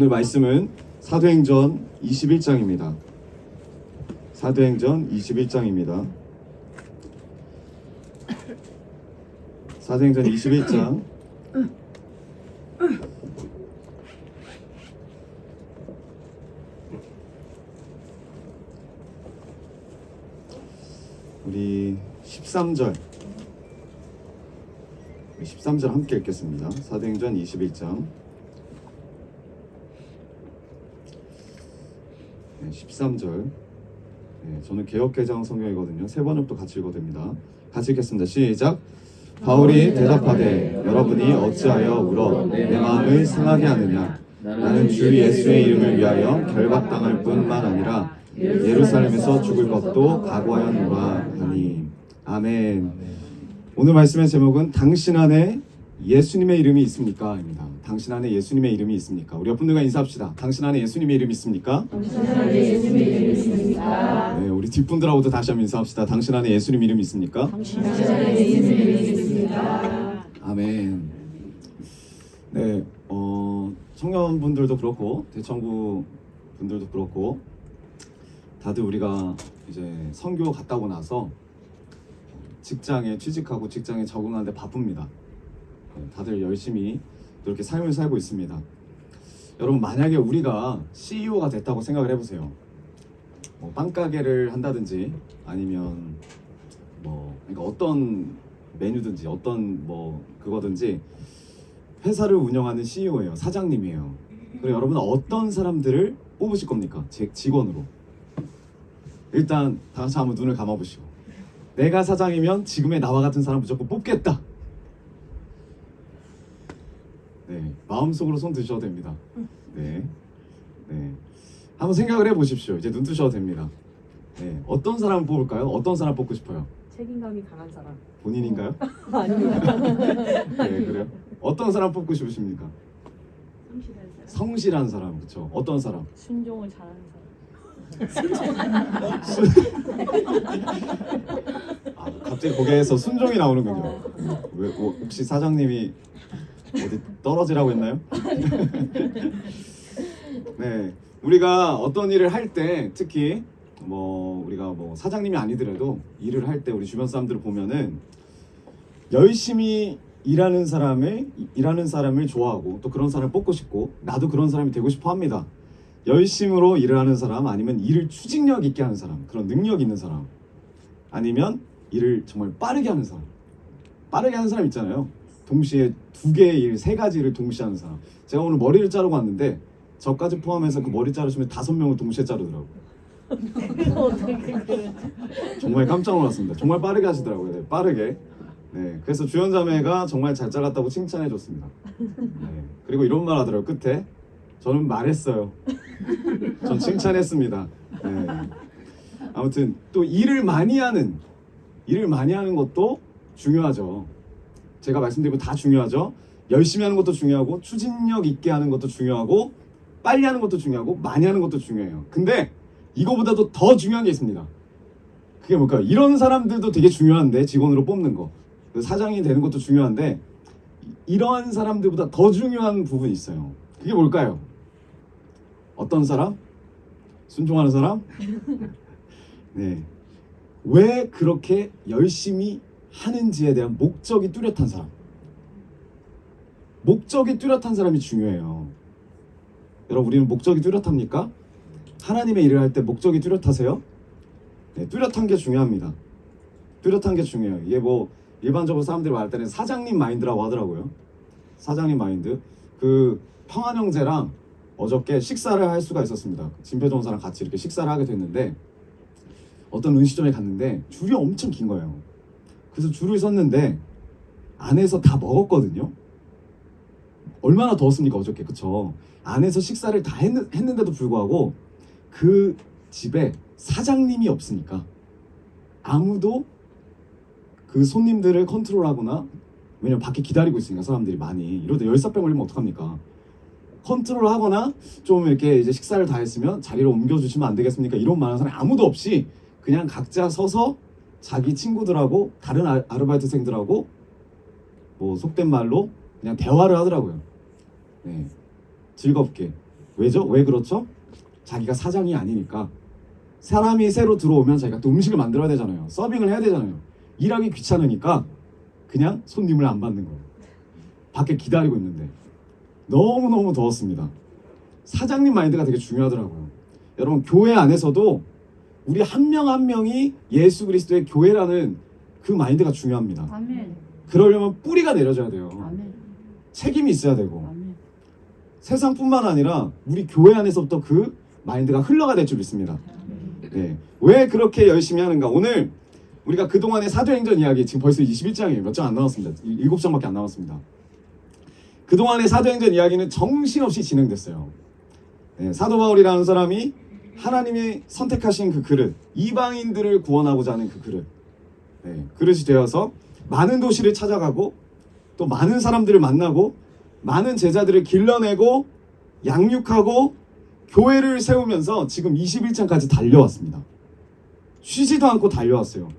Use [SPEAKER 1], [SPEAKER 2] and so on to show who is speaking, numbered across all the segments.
[SPEAKER 1] 오늘 말씀은 사도행전 21장입니다. 사도행전 21장입니다. 사도행전 21장 우리 13절 함께 읽겠습니다. 사도행전 21장 13절. 저는 개역개정 성경이거든요. 세 번역도 같이 읽어도 됩니다. 같이 읽겠습니다. 시작. 바울이 대답하되 여러분이 어찌하여 울어 내 마음을 상하게 하느냐. 나는 주 예수의 이름을 위하여 결박당할 뿐만 아니라 예루살렘에서 죽을 것도 각오하였노라 하니. 아멘. 오늘 말씀의 제목은 당신 안에 예수님의 이름이 있습니까? 입니다. 당신 안에 예수님의 이름이 있습니까? 우리 옆분들과 인사합시다. 당신 안에 예수님의 이름이 있습니까?
[SPEAKER 2] 당신 안에 예수님의 이름이 있습니까?
[SPEAKER 1] 네, 우리 뒷분들하고도 다시 한번 인사합시다. 당신 안에 예수님 이름이 있습니까?
[SPEAKER 2] 당신 안에 예수님의 이름이 있습니까?
[SPEAKER 1] 아멘. 네, 청년분들도 그렇고 대청구 분들도 그렇고 다들 우리가 이제 선교 갔다 오고 나서 직장에 취직하고 직장에 적응하는데 바쁩니다. 다들 열심히 이렇게 삶을 살고 있습니다. 여러분, 만약에 우리가 CEO가 됐다고 생각을 해보세요. 빵가게를 한다든지 아니면 그러니까 어떤 메뉴든지 어떤 그거든지 회사를 운영하는 CEO예요. 사장님이에요. 그럼 여러분은 어떤 사람들을 뽑으실 겁니까? 제 직원으로. 일단 다 같이 한번 눈을 감아보시고, 내가 사장이면 지금의 나와 같은 사람 무조건 뽑겠다. 네, 마음속으로 손 드셔도 됩니다. 네. 한번 생각을 해보십시오. 이제 눈 뜨셔도 됩니다. 네, 어떤 사람을 뽑을까요? 어떤 사람 뽑고 싶어요?
[SPEAKER 2] 책임감이 강한 사람.
[SPEAKER 1] 본인인가요?
[SPEAKER 2] 아닙니다.
[SPEAKER 1] 네, 그래요? 어떤 사람 뽑고 싶으십니까?
[SPEAKER 2] 성실한 사람.
[SPEAKER 1] 성실한 사람, 그렇죠? 어떤 사람?
[SPEAKER 2] 순종을 잘하는 사람.
[SPEAKER 1] 갑자기 거기에서 순종이 나오는군요. 왜, 혹시 사장님이 어디 떨어지라고 했나요? 네, 우리가 어떤 일을 할 때, 특히 우리가 사장님이 아니더라도 일을 할 때 우리 주변 사람들을 보면은 열심히 일하는 사람을 좋아하고 또 그런 사람을 뽑고 싶고, 나도 그런 사람이 되고 싶어 합니다. 열심으로 일을 하는 사람, 아니면 일을 추진력 있게 하는 사람, 그런 능력 있는 사람, 아니면 일을 정말 빠르게 하는 사람. 빠르게 하는 사람 있잖아요. 동시에 두 개의 일, 세 가지 일을 동시에 하는 사람. 제가 오늘 머리를 자르고 왔는데 저까지 포함해서 그 머리 자르시면 5명을 동시에 자르더라고요. 정말 깜짝 놀랐습니다. 정말 빠르게 하시더라고요. 네, 빠르게. 네, 그래서 주연자매가 정말 잘 잘랐다고 칭찬해 줬습니다. 네, 그리고 이런 말 하더라고요. 끝에 저는 말했어요. 전 칭찬했습니다. 네. 아무튼 또 일을 많이 하는 것도 중요하죠. 제가 말씀드린 거 다 중요하죠. 열심히 하는 것도 중요하고, 추진력 있게 하는 것도 중요하고, 빨리 하는 것도 중요하고, 많이 하는 것도 중요해요. 근데 이거보다도 더 중요한 게 있습니다. 그게 뭘까요? 이런 사람들도 되게 중요한데, 직원으로 뽑는 거, 사장이 되는 것도 중요한데, 이러한 사람들보다 더 중요한 부분이 있어요. 그게 뭘까요? 어떤 사람? 순종하는 사람? 네. 왜 그렇게 열심히 하는지에 대한 목적이 뚜렷한 사람. 목적이 뚜렷한 사람이 중요해요. 여러분, 우리는 목적이 뚜렷합니까? 하나님의 일을 할 때 목적이 뚜렷하세요? 네, 뚜렷한 게 중요합니다. 뚜렷한 게 중요해요. 이게 일반적으로 사람들이 말할 때는 사장님 마인드라고 하더라고요. 사장님 마인드. 그 평안 형제랑 어저께 식사를 할 수가 있었습니다. 진표전사랑 같이 이렇게 식사를 하게 됐는데, 어떤 음식점에 갔는데 줄이 엄청 긴 거예요. 그래서 줄을 섰는데 안에서 다 먹었거든요. 얼마나 더웠습니까 어저께, 그쵸? 안에서 식사를 다 했는데도 불구하고 그 집에 사장님이 없으니까 아무도 그 손님들을 컨트롤하거나, 왜냐면 밖에 기다리고 있으니까 사람들이 많이, 이러다 열사병 걸리면 어떡합니까? 컨트롤하거나 좀 이렇게 이제 식사를 다 했으면 자리를 옮겨주시면 안 되겠습니까? 이런 많은 사람이 아무도 없이 그냥 각자 서서 자기 친구들하고 다른 아르바이트생들하고 속된 말로 그냥 대화를 하더라고요. 네, 즐겁게. 왜죠? 왜 그렇죠? 자기가 사장이 아니니까. 사람이 새로 들어오면 자기가 또 음식을 만들어야 되잖아요. 서빙을 해야 되잖아요. 일하기 귀찮으니까 그냥 손님을 안 받는 거예요. 밖에 기다리고 있는데 너무너무 더웠습니다. 사장님 마인드가 되게 중요하더라고요. 여러분, 교회 안에서도 우리 한 명 한 명이 예수 그리스도의 교회라는 그 마인드가 중요합니다.
[SPEAKER 2] 아멘.
[SPEAKER 1] 그러려면 뿌리가 내려져야 돼요.
[SPEAKER 2] 아멘.
[SPEAKER 1] 책임이 있어야 되고,
[SPEAKER 2] 아멘.
[SPEAKER 1] 세상뿐만 아니라 우리 교회 안에서부터 그 마인드가 흘러가 될 줄 믿습니다. 네. 왜 그렇게 열심히 하는가? 오늘 우리가 그동안의 사도행전 이야기, 지금 벌써 21장이에요. 몇 장 안 남았습니다. 7장밖에 안 남았습니다. 그동안의 사도행전 이야기는 정신없이 진행됐어요. 네, 사도 바울이라는 사람이 하나님이 선택하신 그 그릇, 이방인들을 구원하고자 하는 그 그릇, 네, 그릇이 되어서 많은 도시를 찾아가고 또 많은 사람들을 만나고 많은 제자들을 길러내고 양육하고 교회를 세우면서 지금 21장까지 달려왔습니다. 쉬지도 않고 달려왔어요.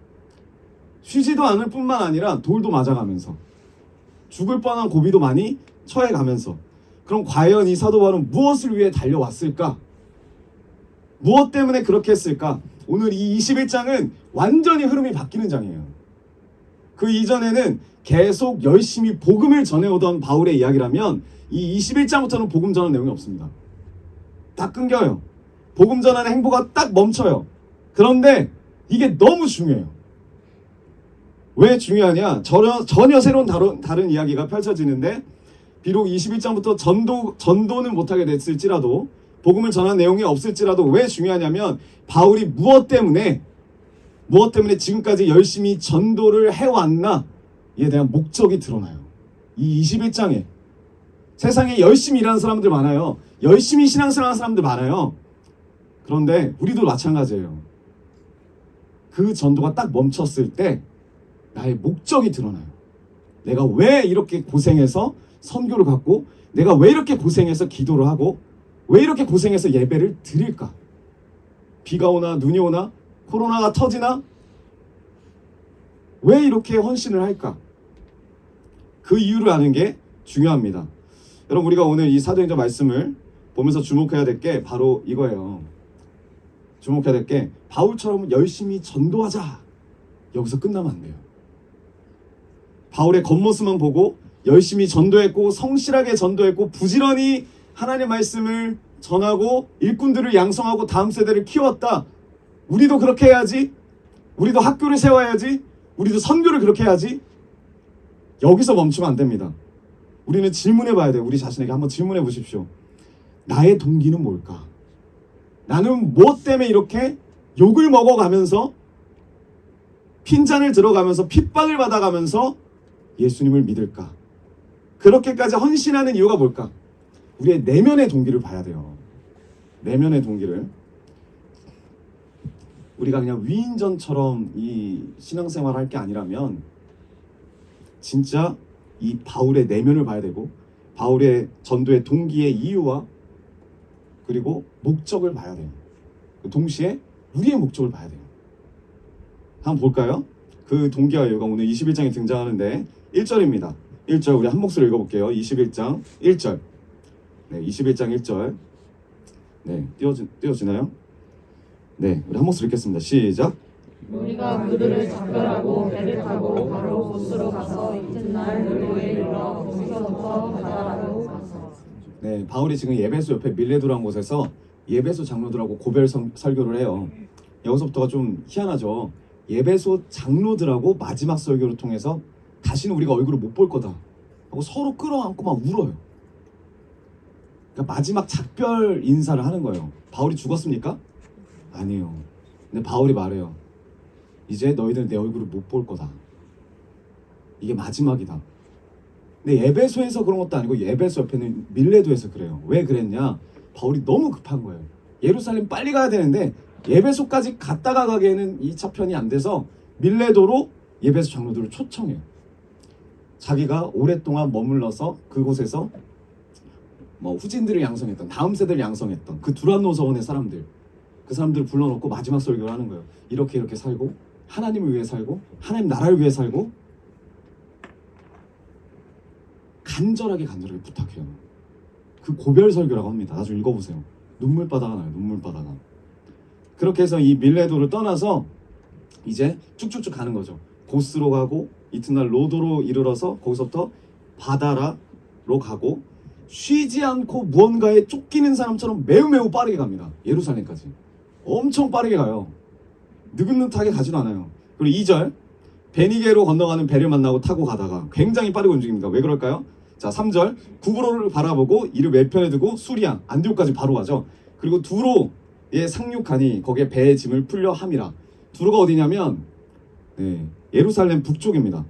[SPEAKER 1] 쉬지도 않을 뿐만 아니라 돌도 맞아가면서 죽을 뻔한 고비도 많이 처해가면서, 그럼 과연 이 사도 바울은 무엇을 위해 달려왔을까? 무엇 때문에 그렇게 했을까? 오늘 이 21장은 완전히 흐름이 바뀌는 장이에요. 그 이전에는 계속 열심히 복음을 전해오던 바울의 이야기라면 이 21장부터는 복음 전하는 내용이 없습니다. 딱 끊겨요. 복음 전하는 행보가 딱 멈춰요. 그런데 이게 너무 중요해요. 왜 중요하냐? 전혀 새로운 다른 이야기가 펼쳐지는데, 비록 21장부터 전도는 못하게 됐을지라도, 복음을 전한 내용이 없을지라도 왜 중요하냐면, 바울이 무엇 때문에 지금까지 열심히 전도를 해왔나에 대한 목적이 드러나요. 이 21장에 세상에 열심히 일하는 사람들 많아요. 열심히 신앙생활하는 사람들 많아요. 그런데 우리도 마찬가지예요. 그 전도가 딱 멈췄을 때 나의 목적이 드러나요. 내가 왜 이렇게 고생해서 선교를 갖고, 내가 왜 이렇게 고생해서 기도를 하고, 왜 이렇게 고생해서 예배를 드릴까? 비가 오나 눈이 오나 코로나가 터지나 왜 이렇게 헌신을 할까? 그 이유를 아는 게 중요합니다. 여러분, 우리가 오늘 이 사도행전 말씀을 보면서 주목해야 될 게 바로 이거예요. 주목해야 될 게, 바울처럼 열심히 전도하자, 여기서 끝나면 안 돼요. 바울의 겉모습만 보고 열심히 전도했고 성실하게 전도했고 부지런히 하나님의 말씀을 전하고 일꾼들을 양성하고 다음 세대를 키웠다, 우리도 그렇게 해야지, 우리도 학교를 세워야지, 우리도 선교를 그렇게 해야지, 여기서 멈추면 안 됩니다. 우리는 질문해 봐야 돼요. 우리 자신에게 한번 질문해 보십시오. 나의 동기는 뭘까? 나는 무엇 때문에 이렇게 욕을 먹어가면서, 핀잔을 들어가면서, 핍박을 받아가면서 예수님을 믿을까? 그렇게까지 헌신하는 이유가 뭘까? 우리의 내면의 동기를 봐야 돼요. 내면의 동기를. 우리가 그냥 위인전처럼 이 신앙생활을 할 게 아니라면 진짜 이 바울의 내면을 봐야 되고, 바울의 전도의 동기의 이유와 그리고 목적을 봐야 돼요. 동시에 우리의 목적을 봐야 돼요. 한번 볼까요? 그 동기와 이유가 오늘 21장에 등장하는데 1절입니다. 1절 우리 한 목소리 읽어볼게요. 21장 1절. 네, 21장 1절. 네, 띄워지나요? 네, 우리 한 목소리 읽겠습니다. 시작.
[SPEAKER 2] 우리가 그들을 작별하고 배를 타고 바로 고스로 가서 이튿날 놀고에 이르러 거기서부터 바다로 가서.
[SPEAKER 1] 네, 바울이 지금 예배소 옆에 밀레도라는 곳에서 예배소 장로들하고 고별 설교를 해요. 여기서부터가 좀 희한하죠. 예배소 장로들하고 마지막 설교를 통해서 다시는 우리가 얼굴을 못 볼 거다 하고 서로 끌어안고 막 울어요. 그러니까 마지막 작별 인사를 하는 거예요. 바울이 죽었습니까? 아니에요. 근데 바울이 말해요. 이제 너희들 내 얼굴을 못 볼 거다. 이게 마지막이다. 근데 예배소에서 그런 것도 아니고 예배소 옆에는 밀레도에서 그래요. 왜 그랬냐? 바울이 너무 급한 거예요. 예루살렘 빨리 가야 되는데 예배소까지 갔다가 가기에는 2차 편이 안 돼서 밀레도로 예배소 장로들을 초청해요. 자기가 오랫동안 머물러서 그곳에서 뭐 후진들을 양성했던, 다음 세대를 양성했던 그 두란노 서원의 사람들, 그 사람들을 불러놓고 마지막 설교를 하는 거예요. 이렇게 살고, 하나님을 위해 살고, 하나님 나라를 위해 살고, 간절하게 부탁해요. 그 고별 설교라고 합니다. 나중에 읽어보세요. 눈물바다가 나요. 눈물바다가. 그렇게 해서 이 밀레도를 떠나서 이제 쭉쭉쭉 가는 거죠. 고스로 가고 이튿날 로도로 이르러서 거기서부터 바다라로 가고 쉬지 않고 무언가에 쫓기는 사람처럼 매우 빠르게 갑니다. 예루살렘까지. 엄청 빠르게 가요. 느긋느긋하게 가지도 않아요. 그리고 2절 베니게로 건너가는 배를 만나고 타고 가다가 굉장히 빠르게 움직입니다. 왜 그럴까요? 자, 3절 구브로를 바라보고 이를 외편에 두고 수리아 안디옥까지 바로 가죠. 그리고 두로에 상륙하니 거기에 배의 짐을 풀려 함이라. 두로가 어디냐면 예루살렘 북쪽입니다.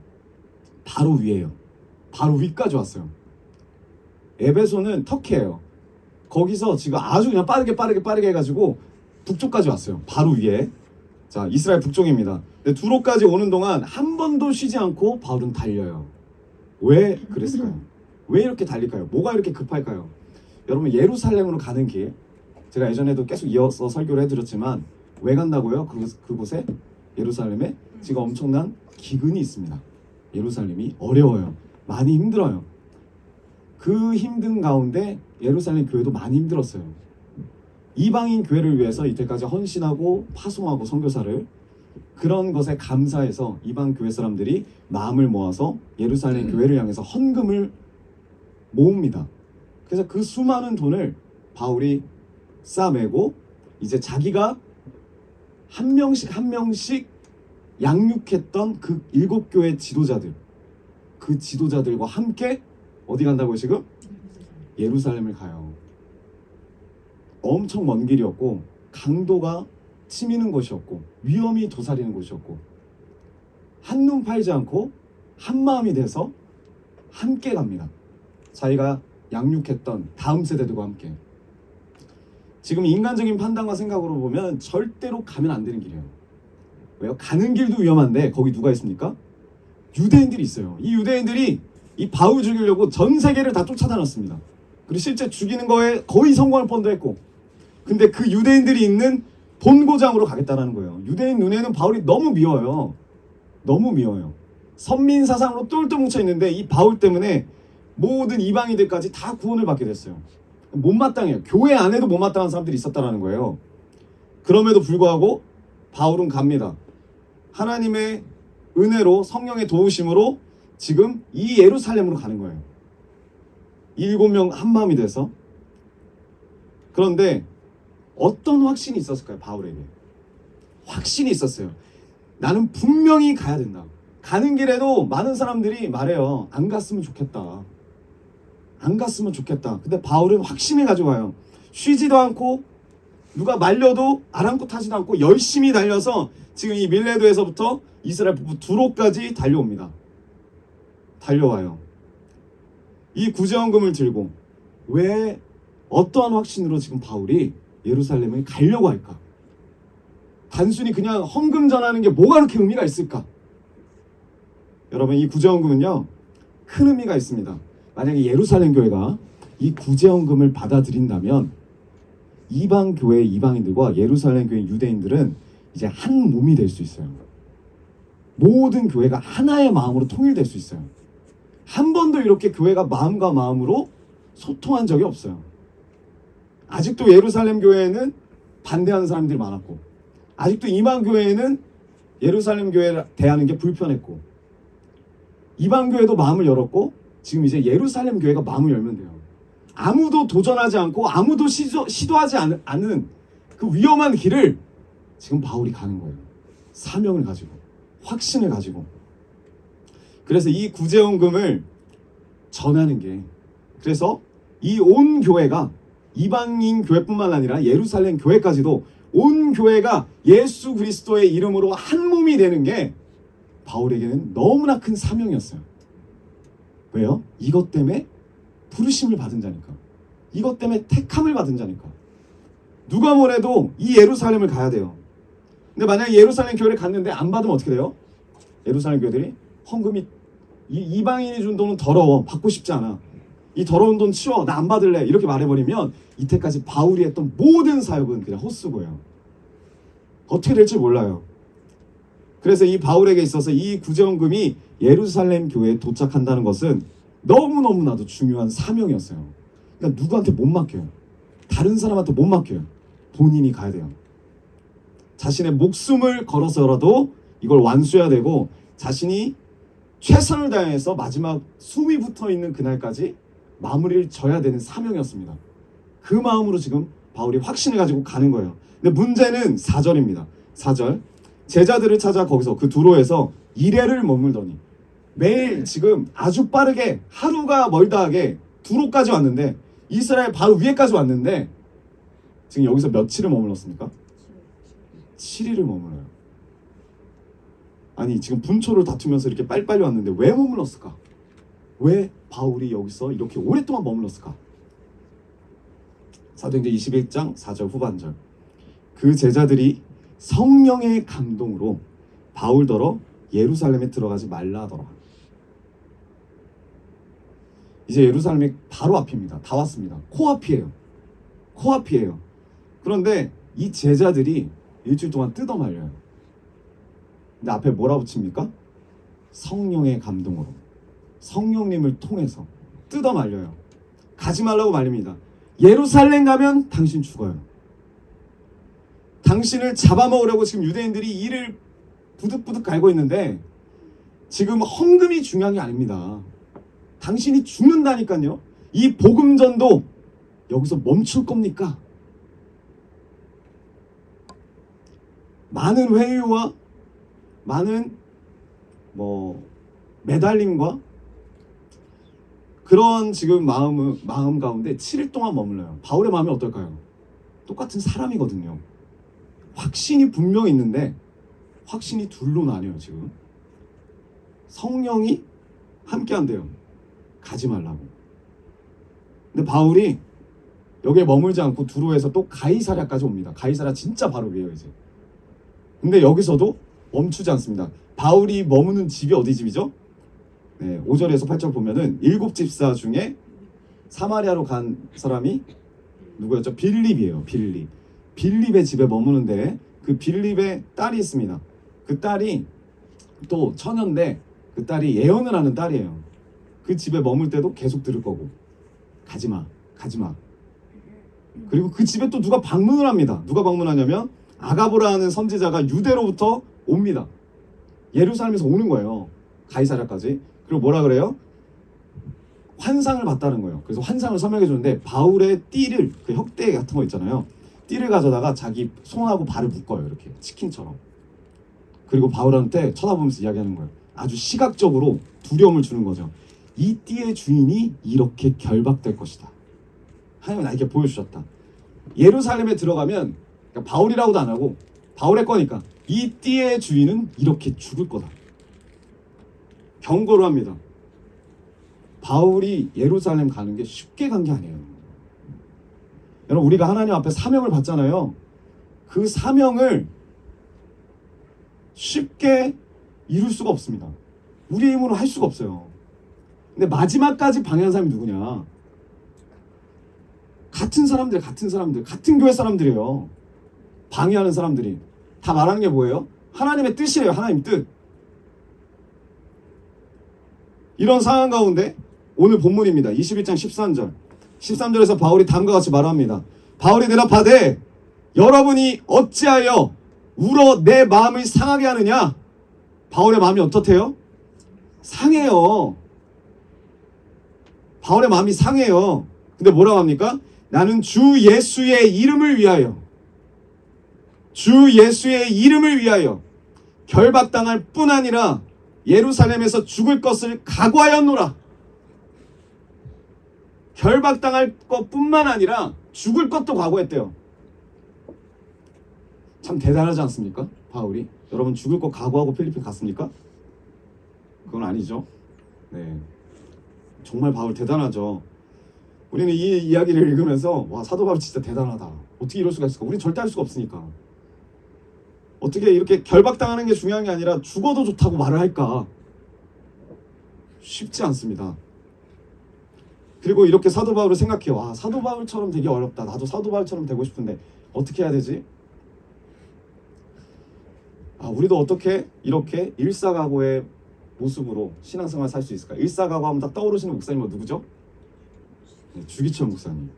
[SPEAKER 1] 바로 위에요. 바로 위까지 왔어요. 에베소는 터키예요. 거기서 지금 아주 그냥 빠르게 해가지고 북쪽까지 왔어요. 바로 위에. 자, 이스라엘 북쪽입니다. 근데 두로까지 오는 동안 한 번도 쉬지 않고 바울은 달려요. 왜 그랬을까요? 왜 이렇게 달릴까요? 뭐가 이렇게 급할까요? 여러분, 예루살렘으로 가는 길, 제가 예전에도 계속 이어서 설교를 해드렸지만 왜 간다고요? 그곳에 예루살렘에 지금 엄청난 기근이 있습니다. 예루살렘이 어려워요. 많이 힘들어요. 그 힘든 가운데 예루살렘 교회도 많이 힘들었어요. 이방인 교회를 위해서 이때까지 헌신하고 파송하고 선교사를, 그런 것에 감사해서 이방 교회 사람들이 마음을 모아서 예루살렘 교회를 향해서 헌금을 모읍니다. 그래서 그 수많은 돈을 바울이 싸매고 이제 자기가 한 명씩 양육했던 그 7교회 지도자들, 그 지도자들과 함께 어디 간다고요 지금? 예루살렘을 가요. 엄청 먼 길이었고 강도가 치미는 곳이었고 위험이 도사리는 곳이었고 한눈 팔지 않고 한마음이 돼서 함께 갑니다. 자기가 양육했던 다음 세대들과 함께. 지금 인간적인 판단과 생각으로 보면 절대로 가면 안 되는 길이에요. 왜요? 가는 길도 위험한데 거기 누가 있습니까? 유대인들이 있어요. 이 유대인들이 이 바울 죽이려고 전 세계를 다 쫓아다녔습니다. 그리고 실제 죽이는 거에 거의 성공할 뻔도 했고, 근데 그 유대인들이 있는 본고장으로 가겠다라는 거예요. 유대인 눈에는 바울이 너무 미워요. 너무 미워요. 선민 사상으로 똘똘 뭉쳐 있는데 이 바울 때문에 모든 이방인들까지 다 구원을 받게 됐어요. 못마땅해요. 교회 안에도 못마땅한 사람들이 있었다라는 거예요. 그럼에도 불구하고 바울은 갑니다. 하나님의 은혜로, 성령의 도우심으로 지금 이 예루살렘으로 가는 거예요. 7명 한 마음이 돼서. 그런데 어떤 확신이 있었을까요? 바울에게 확신이 있었어요. 나는 분명히 가야 된다. 가는 길에도 많은 사람들이 말해요. 안 갔으면 좋겠다. 안 갔으면 좋겠다. 근데 바울은 확신을 가지고 가요. 쉬지도 않고 누가 말려도 아랑곳하지도 않고 열심히 달려서 지금 이 밀레도에서부터 이스라엘 북부 두로까지 달려옵니다. 달려와요. 이 구제헌금을 들고 왜, 어떠한 확신으로 지금 바울이 예루살렘을 가려고 할까? 단순히 그냥 헌금 전하는 게 뭐가 그렇게 의미가 있을까? 여러분, 이 구제헌금은요 큰 의미가 있습니다. 만약에 예루살렘 교회가 이 구제헌금을 받아들인다면 이방 교회 이방인들과 예루살렘 교회 유대인들은 이제 한 몸이 될 수 있어요. 모든 교회가 하나의 마음으로 통일될 수 있어요. 한 번도 이렇게 교회가 마음과 마음으로 소통한 적이 없어요. 아직도 예루살렘 교회에는 반대하는 사람들이 많았고, 아직도 이방 교회에는 예루살렘 교회를 대하는 게 불편했고, 이방 교회도 마음을 열었고, 지금 이제 예루살렘 교회가 마음을 열면 돼요. 아무도 도전하지 않고 아무도 시도하지 않은 그 위험한 길을 지금 바울이 가는 거예요. 사명을 가지고, 확신을 가지고. 그래서 이 구제헌금을 전하는 게, 그래서 이 온 교회가, 이방인 교회뿐만 아니라 예루살렘 교회까지도 온 교회가 예수 그리스도의 이름으로 한 몸이 되는 게 바울에게는 너무나 큰 사명이었어요. 왜요? 이것 때문에 부르심을 받은 자니까. 이것 때문에 택함을 받은 자니까. 누가 뭐래도 이 예루살렘을 가야 돼요. 근데 만약에 예루살렘 교회를 갔는데 안 받으면 어떻게 돼요? 예루살렘 교회들이 헌금이, 이방인이 준 돈은 더러워, 받고 싶지 않아, 이 더러운 돈 치워, 나 안 받을래, 이렇게 말해버리면 이때까지 바울이 했던 모든 사역은 그냥 헛수고예요. 어떻게 될지 몰라요. 그래서 이 바울에게 있어서 이 구제헌금이 예루살렘 교회에 도착한다는 것은 너무너무나도 중요한 사명이었어요. 그러니까 누구한테 못 맡겨요. 다른 사람한테 못 맡겨요. 본인이 가야 돼요. 자신의 목숨을 걸어서라도 이걸 완수해야 되고, 자신이 최선을 다해서 마지막 숨이 붙어있는 그날까지 마무리를 져야 되는 사명이었습니다. 그 마음으로 지금 바울이 확신을 가지고 가는 거예요. 근데 문제는 4절입니다. 4절. 제자들을 찾아 거기서 그 두로에서 이레를 머물더니, 매일 지금 아주 빠르게 하루가 멀다 하게 두로까지 왔는데, 이스라엘 바로 위에까지 왔는데 지금 여기서 며칠을 머물렀습니까? 7일을 머물러요. 아니 지금 분초를 다투면서 이렇게 빨리빨리 왔는데 왜 머물렀을까? 왜 바울이 여기서 이렇게 오랫동안 머물렀을까? 사도행전 21장 4절 후반절. 그 제자들이 성령의 감동으로 바울더러 예루살렘에 들어가지 말라 하더라. 이제 예루살렘이 바로 앞입니다. 다 왔습니다. 코앞이에요. 코앞이에요. 그런데 이 제자들이 일주일 동안 뜯어 말려요. 근데 앞에 뭐라 붙입니까? 성령의 감동으로, 성령님을 통해서 뜯어 말려요. 가지 말라고 말립니다. 예루살렘 가면 당신 죽어요. 당신을 잡아먹으려고 지금 유대인들이 이를 부득부득 갈고 있는데, 지금 헌금이 중요한 게 아닙니다. 당신이 죽는다니까요. 이 복음전도 여기서 멈출 겁니까? 많은 회유와 많은 매달림과 그런 지금 마음 가운데 7일 동안 머물러요. 바울의 마음이 어떨까요? 똑같은 사람이거든요. 확신이 분명히 있는데 확신이 둘로 나뉘어요. 지금 성령이 함께 한대요. 가지 말라고. 근데 바울이 여기에 머물지 않고 두로에서 또 가이사랴까지 옵니다. 가이사랴 진짜 바로 위에요 이제. 근데 여기서도 멈추지 않습니다. 바울이 머무는 집이 어디 집이죠? 네, 5절에서 8절 보면은 7집사 중에 사마리아로 간 사람이 누구였죠? 빌립이에요. 빌립의 집에 머무는데, 그 빌립의 딸이 있습니다. 그 딸이 또 처녀인데 그 딸이 예언을 하는 딸이에요. 그 집에 머물 때도 계속 들을 거고, 가지마. 그리고 그 집에 또 누가 방문을 합니다. 누가 방문하냐면 아가보라는 선지자가 유대로부터 옵니다. 예루살렘에서 오는 거예요. 가이사랴까지. 그리고 뭐라 그래요? 환상을 봤다는 거예요. 그래서 환상을 설명해 주는데, 바울의 띠를, 그 혁대 같은 거 있잖아요. 띠를 가져다가 자기 손하고 발을 묶어요. 이렇게 치킨처럼. 그리고 바울한테 쳐다보면서 이야기하는 거예요. 아주 시각적으로 두려움을 주는 거죠. 이 띠의 주인이 이렇게 결박될 것이다. 하나님은 나에게 보여주셨다. 예루살렘에 들어가면, 그러니까 바울이라고도 안 하고 바울의 거니까, 이 띠의 주인은 이렇게 죽을 거다. 경고를 합니다. 바울이 예루살렘 가는 게 쉽게 간 게 아니에요. 여러분, 우리가 하나님 앞에 사명을 받잖아요. 그 사명을 쉽게 이룰 수가 없습니다. 우리의 힘으로 할 수가 없어요. 근데 마지막까지 방해한 사람이 누구냐? 같은 사람들, 같은 교회 사람들이에요. 방해하는 사람들이. 다 말하는 게 뭐예요? 하나님의 뜻이에요. 하나님 뜻. 이런 상황 가운데 오늘 본문입니다. 21장 13절. 13절에서 바울이 다음과 같이 말합니다. 바울이 대답하되, 여러분이 어찌하여 울어 내 마음을 상하게 하느냐? 바울의 마음이 어떻대요? 상해요. 바울의 마음이 상해요. 근데 뭐라고 합니까? 나는 주 예수의 이름을 위하여, 주 예수의 이름을 위하여 결박당할 뿐 아니라 예루살렘에서 죽을 것을 각오하였노라. 결박당할 것뿐만 아니라 죽을 것도 각오했대요. 참 대단하지 않습니까? 바울이. 여러분, 죽을 것 각오하고 필리핀 갔습니까? 그건 아니죠. 네, 정말 바울 대단하죠. 우리는 이 이야기를 읽으면서, 와, 사도 바울 진짜 대단하다. 어떻게 이럴 수가 있을까? 우리는 절대 할 수가 없으니까. 어떻게 이렇게 결박당하는 게 중요한 게 아니라 죽어도 좋다고 말을 할까? 쉽지 않습니다. 그리고 이렇게 사도 바울을 생각해요. 와, 사도 바울처럼 되기 어렵다. 나도 사도 바울처럼 되고 싶은데 어떻게 해야 되지? 우리도 어떻게 이렇게 일사각오의 모습으로 신앙생활 살 수 있을까? 일사각오 하면 딱 떠오르시는 목사님은 누구죠? 주기철 목사님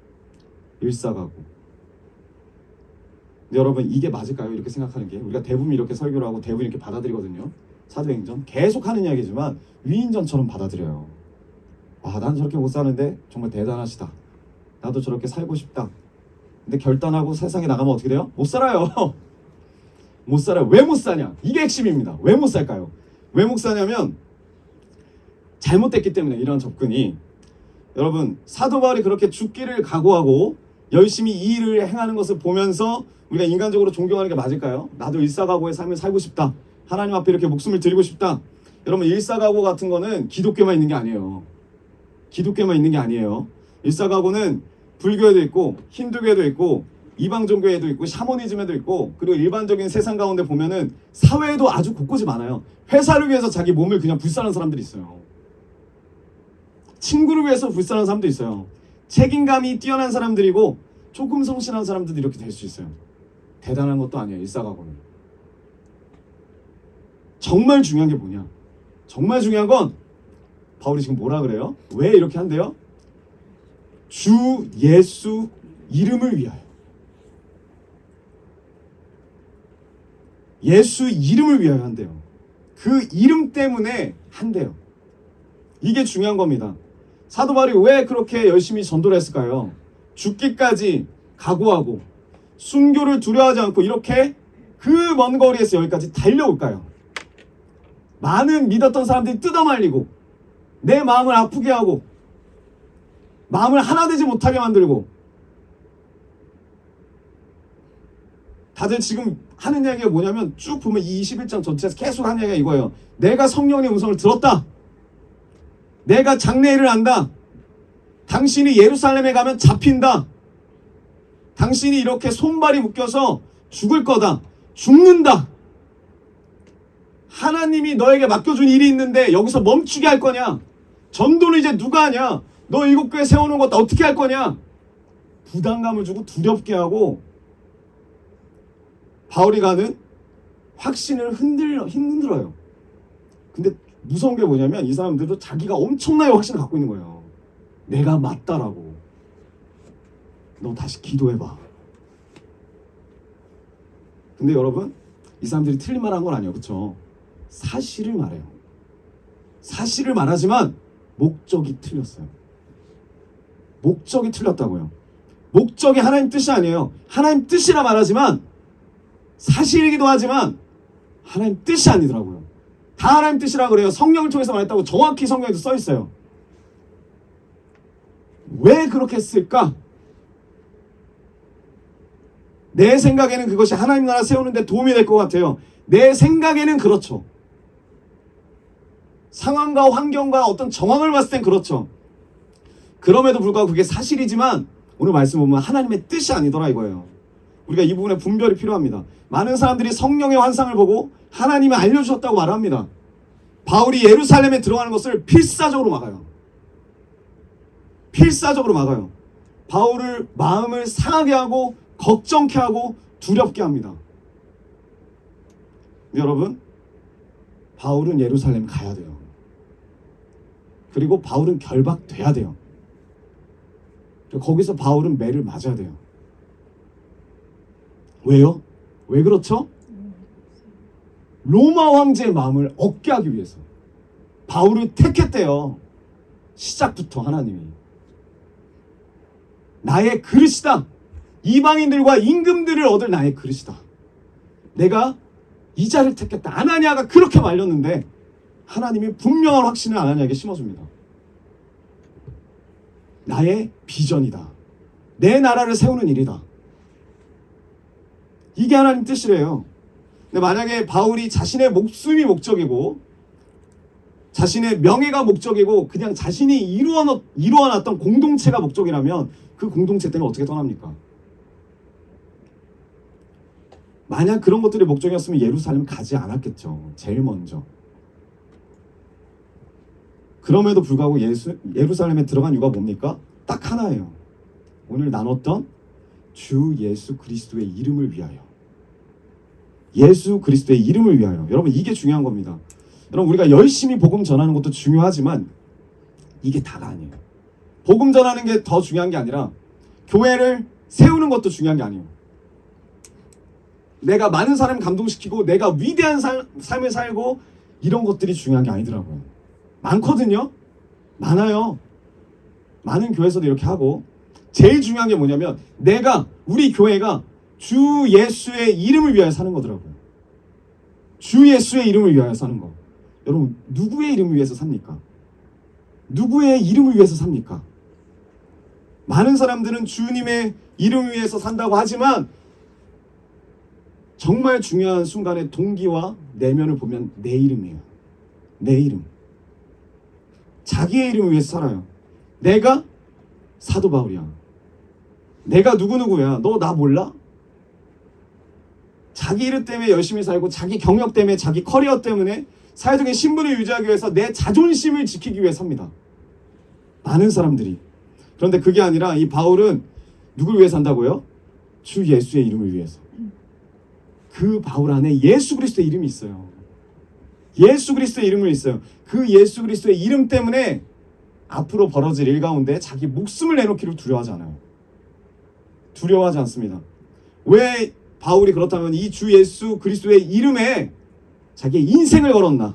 [SPEAKER 1] 일사가고. 근데 여러분 이게 맞을까요? 이렇게 생각하는 게 우리가 대부분 이렇게 설교를 하고 대부분 이렇게 받아들이거든요. 사도행전 계속 하는 이야기지만 위인전처럼 받아들여요. 아, 난 저렇게 못 사는데 정말 대단하시다. 나도 저렇게 살고 싶다. 근데 결단하고 세상에 나가면 어떻게 돼요? 못 살아요. 못 살아요. 왜 못 사냐? 이게 핵심입니다. 왜 못 살까요? 왜 못 사냐면 잘못됐기 때문에. 이런 접근이, 여러분 사도 바울이 그렇게 죽기를 각오하고 열심히 이 일을 행하는 것을 보면서 우리가 인간적으로 존경하는 게 맞을까요? 나도 일사각오의 삶을 살고 싶다. 하나님 앞에 이렇게 목숨을 드리고 싶다. 여러분 일사각오 같은 거는 기독교만 있는 게 아니에요. 기독교만 있는 게 아니에요. 일사각오는 불교에도 있고 힌두교에도 있고 이방 종교에도 있고 샤머니즘에도 있고, 그리고 일반적인 세상 가운데 보면은 사회에도 아주 곳곳이 많아요. 회사를 위해서 자기 몸을 그냥 불사하는 사람들이 있어요. 친구를 위해서 불사하는 사람도 있어요. 책임감이 뛰어난 사람들이고 조금 성실한 사람들도 이렇게 될 수 있어요. 대단한 것도 아니에요. 일사각오는. 정말 중요한 게 뭐냐? 정말 중요한 건 바울이 지금 뭐라 그래요? 왜 이렇게 한대요? 주 예수 이름을 위하여. 예수 이름을 위하여 한대요. 그 이름 때문에 한대요. 이게 중요한 겁니다. 사도 바울이 왜 그렇게 열심히 전도를 했을까요? 죽기까지 각오하고 순교를 두려워하지 않고 이렇게 그 먼 거리에서 여기까지 달려올까요? 많은 믿었던 사람들이 뜯어말리고 내 마음을 아프게 하고 마음을 하나 되지 못하게 만들고, 다들 지금 하는 이야기가 뭐냐면 쭉 보면 이 21장 전체에서 계속 하는 이야기가 이거예요. 내가 성령의 음성을 들었다. 내가 장래일을 안다. 당신이 예루살렘에 가면 잡힌다. 당신이 이렇게 손발이 묶여서 죽을 거다. 죽는다. 하나님이 너에게 맡겨준 일이 있는데 여기서 멈추게 할 거냐? 전도는 이제 누가 하냐? 너 일곱 교회 세워놓은 것도 어떻게 할 거냐? 부담감을 주고 두렵게 하고 바울이 가는 확신을 흔들어요. 근데 무서운 게 뭐냐면 이 사람들도 자기가 엄청나게 확신을 갖고 있는 거예요. 내가 맞다라고. 너 다시 기도해봐. 근데 여러분, 이 사람들이 틀린 말 한 건 아니에요. 그렇죠? 사실을 말해요. 사실을 말하지만 목적이 틀렸어요. 목적이 틀렸다고요. 목적이 하나님 뜻이 아니에요. 하나님 뜻이라 말하지만 사실이기도 하지만 하나님 뜻이 아니더라고요. 다 하나님 뜻이라 그래요. 성령을 통해서 말했다고 정확히 성경에도 써 있어요. 왜 그렇게 했을까? 내 생각에는 그것이 하나님 나라 세우는데 도움이 될 것 같아요. 내 생각에는 그렇죠. 상황과 환경과 어떤 정황을 봤을 땐 그렇죠. 그럼에도 불구하고 그게 사실이지만 오늘 말씀 보면 하나님의 뜻이 아니더라 이거예요. 우리가 이 부분에 분별이 필요합니다. 많은 사람들이 성령의 환상을 보고 하나님이 알려주셨다고 말합니다. 바울이 예루살렘에 들어가는 것을 필사적으로 막아요. 필사적으로 막아요. 바울을 마음을 상하게 하고 걱정케 하고 두렵게 합니다. 근데 여러분, 바울은 예루살렘 가야 돼요. 그리고 바울은 결박돼야 돼요. 거기서 바울은 매를 맞아야 돼요. 왜요? 왜 그렇죠? 로마 황제의 마음을 얻게 하기 위해서. 바울을 택했대요. 시작부터 하나님이. 나의 그릇이다. 이방인들과 임금들을 얻을 나의 그릇이다. 내가 이 자를 택했다. 아나니아가 그렇게 말렸는데 하나님이 분명한 확신을 아나니아에게 심어줍니다. 나의 비전이다. 내 나라를 세우는 일이다. 이게 하나님 뜻이래요. 근데 만약에 바울이 자신의 목숨이 목적이고 자신의 명예가 목적이고 그냥 자신이 이루어놨던 공동체가 목적이라면 그 공동체 때문에 어떻게 떠납니까? 만약 그런 것들이 목적이었으면 예루살렘 가지 않았겠죠. 제일 먼저. 그럼에도 불구하고 예루살렘에 들어간 이유가 뭡니까? 딱 하나예요. 오늘 나눴던 주 예수 그리스도의 이름을 위하여. 예수 그리스도의 이름을 위하여. 여러분 이게 중요한 겁니다. 여러분 우리가 열심히 복음 전하는 것도 중요하지만 이게 다가 아니에요. 복음 전하는 게 더 중요한 게 아니라 교회를 세우는 것도 중요한 게 아니에요. 내가 많은 사람 감동시키고 내가 위대한 삶을 살고 이런 것들이 중요한 게 아니더라고요. 많거든요. 많아요. 많은 교회에서도 이렇게 하고 제일 중요한 게 뭐냐면 우리 교회가 주 예수의 이름을 위하여 사는 거더라고요. 주 예수의 이름을 위하여 사는 거. 여러분 누구의 이름을 위해서 삽니까? 누구의 이름을 위해서 삽니까? 많은 사람들은 주님의 이름을 위해서 산다고 하지만 정말 중요한 순간에 동기와 내면을 보면 내 이름이에요. 내 이름. 자기의 이름을 위해서 살아요. 내가 사도 바울이야. 내가 누구누구야. 너 나 몰라? 자기 이름 때문에 열심히 살고 자기 경력 때문에 자기 커리어 때문에 사회적인 신분을 유지하기 위해서 내 자존심을 지키기 위해 삽니다. 많은 사람들이. 그런데 그게 아니라 이 바울은 누굴 위해 산다고요? 주 예수의 이름을 위해서. 그 바울 안에 예수 그리스도의 이름이 있어요. 예수 그리스도의 이름이 있어요. 그 예수 그리스도의 이름 때문에 앞으로 벌어질 일 가운데 자기 목숨을 내놓기를 두려워하지 않아요. 두려워하지 않습니다. 왜 바울이 그렇다면 이 주 예수 그리스도의 이름에 자기의 인생을 걸었나?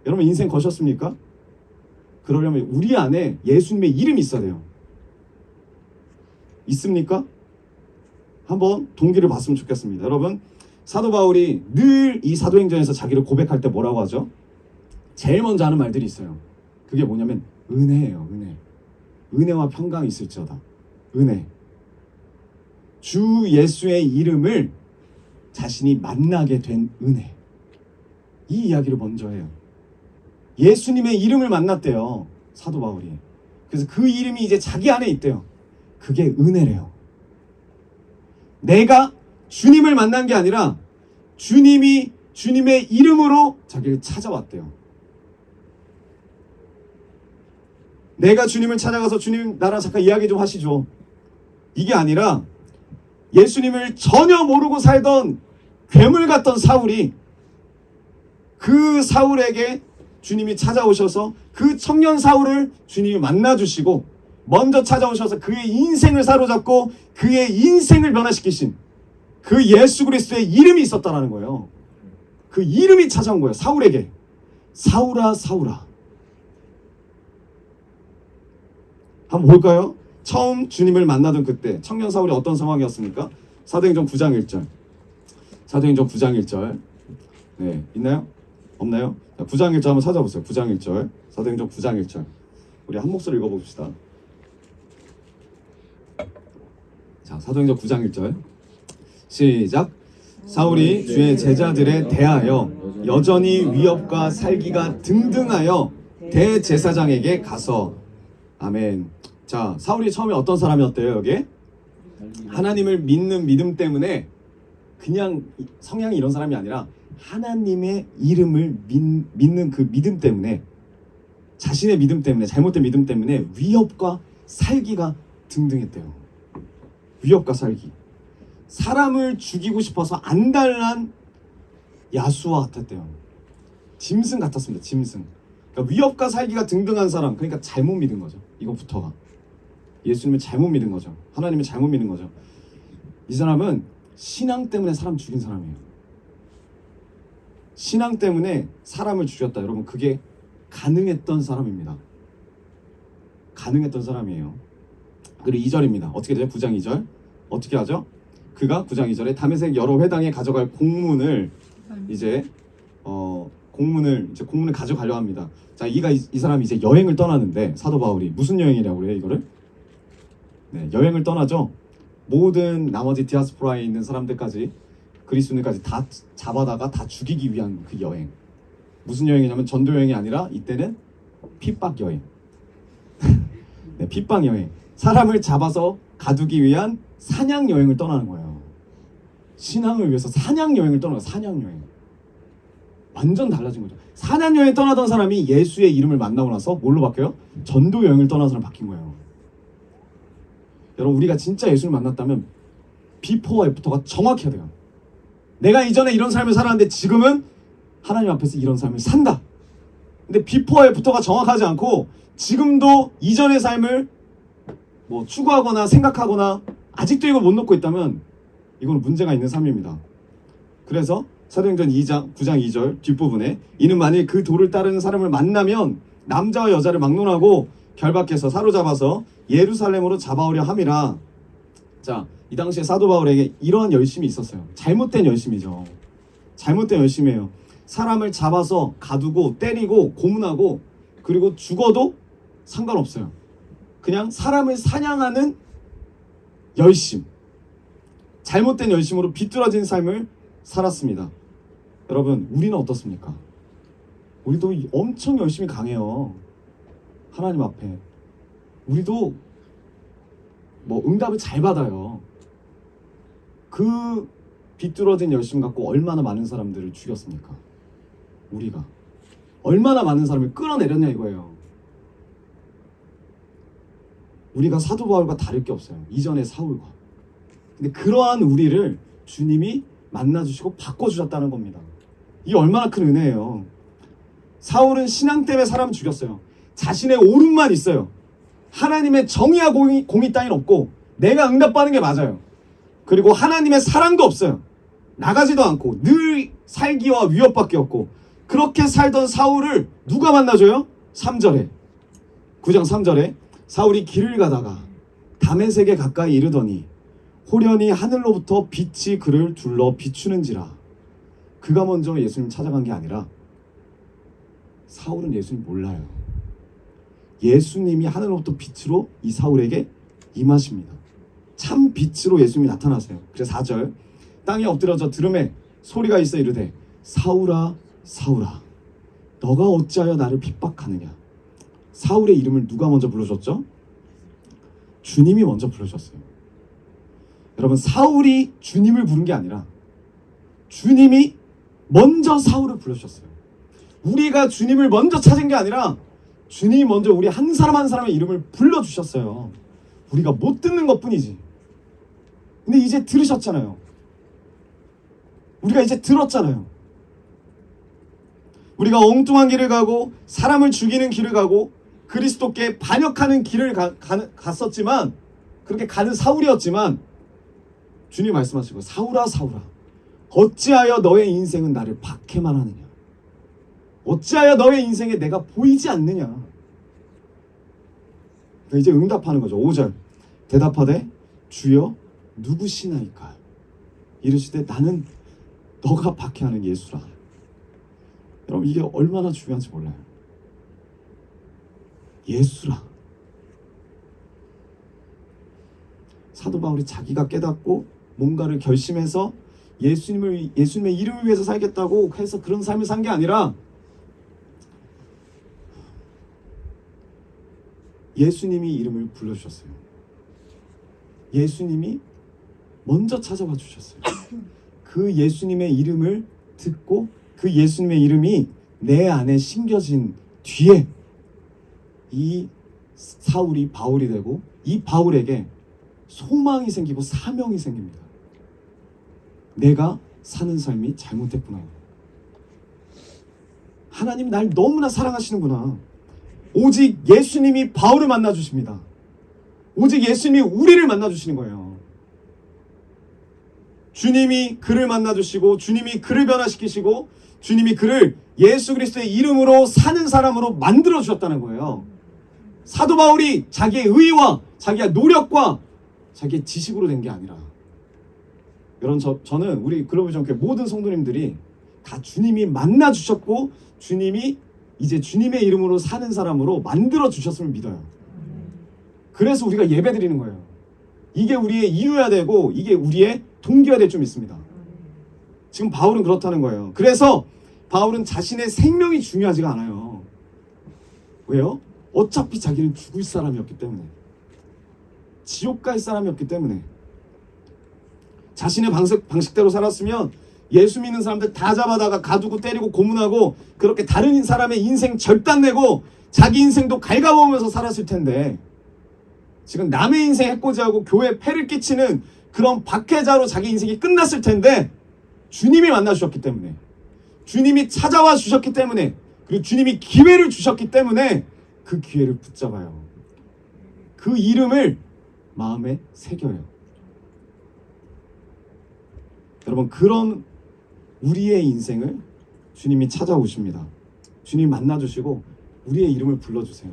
[SPEAKER 1] 여러분 인생 거셨습니까? 그러려면 우리 안에 예수님의 이름이 있어야 돼요. 있습니까? 한번 동기를 봤으면 좋겠습니다. 여러분 사도 바울이 늘 이 사도행전에서 자기를 고백할 때 뭐라고 하죠? 제일 먼저 하는 말들이 있어요. 그게 뭐냐면 은혜예요. 은혜. 은혜와 평강이 있을지어다. 은혜. 주 예수의 이름을 자신이 만나게 된 은혜. 이 이야기를 먼저 해요. 예수님의 이름을 만났대요. 사도 바울이. 그래서 그 이름이 이제 자기 안에 있대요. 그게 은혜래요. 내가 주님을 만난 게 아니라 주님이 주님의 이름으로 자기를 찾아왔대요. 내가 주님을 찾아가서 주님 나랑 잠깐 이야기 좀 하시죠. 이게 아니라 예수님을 전혀 모르고 살던 괴물 같던 사울이 그 사울에게 주님이 찾아오셔서 그 청년 사울을 주님이 만나주시고 먼저 찾아오셔서 그의 인생을 사로잡고 그의 인생을 변화시키신 그 예수 그리스도의 이름이 있었다라는 거예요. 그 이름이 찾아온 거예요. 사울에게. 사울아 사울아. 한번 볼까요? 처음 주님을 만나던 그때 청년 사울이 어떤 상황이었습니까? 사도행전 9장 1절. 사도행전 9장 1절. 네, 있나요? 없나요? 자, 9장 1절 한번 찾아보세요. 9장 1절. 사도행전 9장 1절. 우리 한 목소리 읽어봅시다. 자, 사도행전 9장 1절. 시작. 사울이 주의 제자들에 대하여 여전히 위협과 살기가 등등하여 대제사장에게 가서 아멘. 자, 사울이 처음에 어떤 사람이었대요? 여기 하나님을 믿는 믿음 때문에 그냥 성향이 이런 사람이 아니라 하나님의 이름을 믿는 그 믿음 때문에 자신의 믿음 때문에 잘못된 믿음 때문에 위협과 살기가 등등했대요. 위협과 살기. 사람을 죽이고 싶어서 안달난 야수와 같았대요. 짐승 같았습니다. 짐승. 그러니까 위협과 살기가 등등한 사람. 그러니까 잘못 믿은 거죠. 이거부터가. 예수님을 잘못 믿은 거죠. 하나님을 잘못 믿는 거죠. 이 사람은 신앙 때문에 사람 죽인 사람이에요. 신앙 때문에 사람을 죽였다. 여러분 그게 가능했던 사람입니다. 가능했던 사람이에요. 그리고 2절입니다. 어떻게 돼요? 9장 2절. 어떻게 하죠? 그가 9장 2절에 다메섹 여러 회당에 가져갈 공문을 이제 공문을 가져가려 합니다. 자, 이 사람이 이제 여행을 떠나는데 사도 바울이 무슨 여행이라고 그래요, 이거를? 네, 여행을 떠나죠. 모든 나머지 디아스포라에 있는 사람들까지 그리스도인까지 다 잡아다가 다 죽이기 위한 그 여행. 무슨 여행이냐면 전도 여행이 아니라 이때는 핍박 여행. 네, 핍박 여행. 사람을 잡아서 가두기 위한 사냥 여행을 떠나는 거예요. 신앙을 위해서 사냥 여행을 떠나요. 사냥 여행. 완전 달라진 거죠. 사냥 여행 떠나던 사람이 예수의 이름을 만나고 나서 뭘로 바뀌어요? 전도 여행을 떠나는 사람 바뀐 거예요. 여러분 우리가 진짜 예수를 만났다면 비포와 애프터가 정확해야 돼요. 내가 이전에 이런 삶을 살았는데 지금은 하나님 앞에서 이런 삶을 산다. 근데 비포와 애프터가 정확하지 않고 지금도 이전의 삶을 뭐 추구하거나 생각하거나 아직도 이걸 못 놓고 있다면 이건 문제가 있는 삶입니다. 그래서 사도행전 2장 9장 2절 뒷부분에 이는 만일 그 도를 따르는 사람을 만나면 남자와 여자를 막론하고 결박해서 사로잡아서 예루살렘으로 잡아오려 함이라. 자, 이 당시에 사도 바울에게 이러한 열심이 있었어요. 잘못된 열심이죠. 잘못된 열심이에요. 사람을 잡아서 가두고 때리고 고문하고 그리고 죽어도 상관없어요. 그냥 사람을 사냥하는 열심, 잘못된 열심으로 비뚤어진 삶을 살았습니다. 여러분, 우리는 어떻습니까? 우리도 엄청 열심히 강해요. 하나님 앞에. 우리도 뭐 응답을 잘 받아요. 그 비뚤어진 열심 갖고 얼마나 많은 사람들을 죽였습니까? 우리가 얼마나 많은 사람을 끌어내렸냐 이거예요. 우리가 사도 바울과 다를 게 없어요. 이전의 사울과. 근데 그러한 우리를 주님이 만나주시고 바꿔주셨다는 겁니다. 이게 얼마나 큰 은혜예요. 사울은 신앙 때문에 사람 죽였어요. 자신의 옳음만 있어요. 하나님의 정의와 공의 따윈 없고 내가 응답받는 게 맞아요. 그리고 하나님의 사랑도 없어요. 나가지도 않고 늘 살기와 위협밖에 없고 그렇게 살던 사울을 누가 만나줘요? 3절에 9장 3절에 사울이 길을 가다가 다메섹에 가까이 이르더니 호련히 하늘로부터 빛이 그를 둘러 비추는지라. 그가 먼저 예수님 찾아간 게 아니라 사울은 예수님 몰라요. 예수님이 하늘로부터 빛으로 이 사울에게 임하십니다. 참 빛으로 예수님이 나타나세요. 그래서 4절 땅에 엎드려져 들음에 소리가 있어 이르되 사울아 사울아 너가 어찌하여 나를 핍박하느냐. 사울의 이름을 누가 먼저 불러줬죠? 주님이 먼저 불러줬어요. 여러분, 사울이 주님을 부른 게 아니라 주님이 먼저 사울을 불러주셨어요. 우리가 주님을 먼저 찾은 게 아니라 주님이 먼저 우리 한 사람 한 사람의 이름을 불러주셨어요. 우리가 못 듣는 것뿐이지. 근데 이제 들으셨잖아요. 우리가 이제 들었잖아요. 우리가 엉뚱한 길을 가고 사람을 죽이는 길을 가고 그리스도께 반역하는 길을 갔었지만 그렇게 가는 사울이었지만 주님 말씀하시고 사울아 사울아 어찌하여 너의 인생은 나를 박해만 하느냐. 어찌하여 너의 인생에 내가 보이지 않느냐. 그러니까 이제 응답하는 거죠. 5절 대답하되 주여 누구시나이까. 이르시되 나는 너가 박해하는 예수라. 여러분, 이게 얼마나 중요한지 몰라요. 예수라. 사도 바울이 자기가 깨닫고 뭔가를 결심해서 예수님의 이름을 위해서 살겠다고 해서 그런 삶을 산 게 아니라 예수님이 이름을 불러주셨어요. 예수님이 먼저 찾아와 주셨어요. 그 예수님의 이름을 듣고 그 예수님의 이름이 내 안에 심겨진 뒤에 이 사울이 바울이 되고 이 바울에게 소망이 생기고 사명이 생깁니다. 내가 사는 삶이 잘못됐구나. 하나님 날 너무나 사랑하시는구나. 오직 예수님이 바울을 만나주십니다. 오직 예수님이 우리를 만나주시는 거예요. 주님이 그를 만나주시고 주님이 그를 변화시키시고 주님이 그를 예수 그리스도의 이름으로 사는 사람으로 만들어 주셨다는 거예요. 사도 바울이 자기의 의와 자기의 노력과 자기의 지식으로 된 게 아니라, 여러분, 저는 우리 글로벌 전교회 모든 성도님들이 다 주님이 만나 주셨고 주님이 이제 주님의 이름으로 사는 사람으로 만들어 주셨음을 믿어요. 그래서 우리가 예배 드리는 거예요. 이게 우리의 이유야 되고 이게 우리의 동기가 될 줄 믿습니다. 지금 바울은 그렇다는 거예요. 그래서 바울은 자신의 생명이 중요하지가 않아요. 왜요? 어차피 자기는 죽을 사람이었기 때문에, 지옥 갈 사람이었기 때문에. 자신의 방식대로 살았으면 예수 믿는 사람들 다 잡아다가 가두고 때리고 고문하고 그렇게 다른 사람의 인생 절단내고 자기 인생도 갉아먹으면서 살았을 텐데, 지금 남의 인생 해코지하고 교회에 폐를 끼치는 그런 박해자로 자기 인생이 끝났을 텐데, 주님이 만나 주셨기 때문에, 주님이 찾아와 주셨기 때문에, 그리고 주님이 기회를 주셨기 때문에 그 기회를 붙잡아요. 그 이름을 마음에 새겨요. 여러분, 그런 우리의 인생을 주님이 찾아오십니다. 주님 만나주시고 우리의 이름을 불러주세요.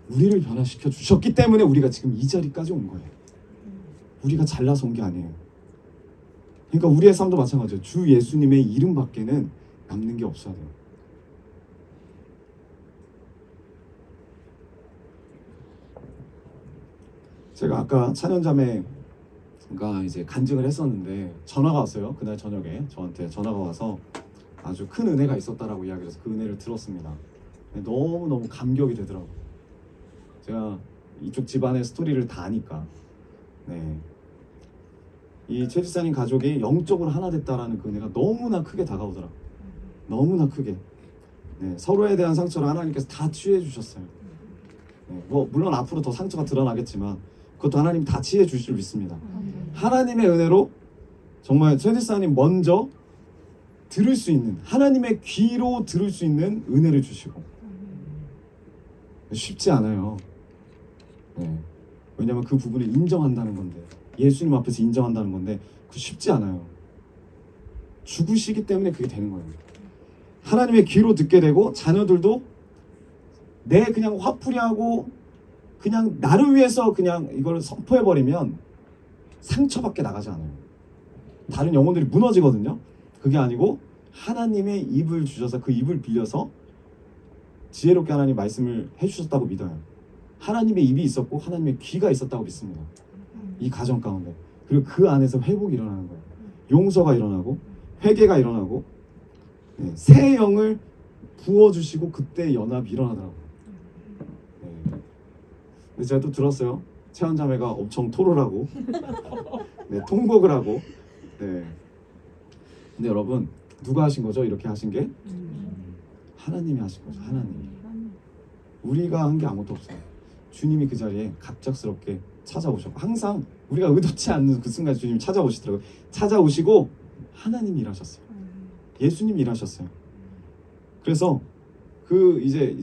[SPEAKER 1] 우리를 변화시켜 주셨기 때문에 우리가 지금 이 자리까지 온 거예요. 우리가 잘나서 온 게 아니에요. 그러니까 우리의 삶도 마찬가지예요. 주 예수님의 이름 밖에는 남는 게 없어야 돼요. 제가 아까 찬연자매가 이제 간증을 했었는데 전화가 왔어요. 그날 저녁에 저한테 전화가 와서 아주 큰 은혜가 있었다라고 이야기를 해서 그 은혜를 들었습니다. 너무너무 감격이 되더라고요. 제가 이쪽 집안의 스토리를 다 아니까. 네. 이 최 집사님 가족이 영적으로 하나 됐다라는 그 은혜가 너무나 크게 다가오더라고요. 너무나 크게. 네, 서로에 대한 상처를 하나님께서 다 치유해 주셨어요. 네, 뭐 물론 앞으로 더 상처가 드러나겠지만 그것도 하나님 다 치유해 주실 줄 믿습니다. 하나님의 은혜로 정말 최 집사님 먼저 들을 수 있는, 하나님의 귀로 들을 수 있는 은혜를 주시고. 쉽지 않아요. 네. 왜냐하면 그 부분을 인정한다는 건데, 예수님 앞에서 인정한다는 건데 그 쉽지 않아요. 죽으시기 때문에 그게 되는 거예요. 하나님의 귀로 듣게 되고 자녀들도 내 그냥 화풀이하고 그냥 나를 위해서 그냥 이걸 선포해버리면 상처밖에 나가지 않아요. 다른 영혼들이 무너지거든요. 그게 아니고 하나님의 입을 주셔서 그 입을 빌려서 지혜롭게 하나님 말씀을 해주셨다고 믿어요. 하나님의 입이 있었고 하나님의 귀가 있었다고 믿습니다. 이 가정 가운데. 그리고 그 안에서 회복이 일어나는 거예요. 용서가 일어나고 회개가 일어나고, 네, 새 영을 부어주시고 그때 연합이 일어나더라고요. 네. 근데 제가 또 들었어요. 채원자매가 엄청 토를 하고 네, 통곡을 하고. 네. 근데 여러분, 누가 하신 거죠? 이렇게 하신 게 하나님이 하신 거죠. 하나님이. 우리가 한 게 아무것도 없어요. 주님이 그 자리에 갑작스럽게 찾아오셨고, 항상 우리가 의도치 않는 그 순간 주님이 찾아오시더라고요. 찾아오시고 하나님이 일하셨어요. 예수님이 일하셨어요. 그래서 그 이제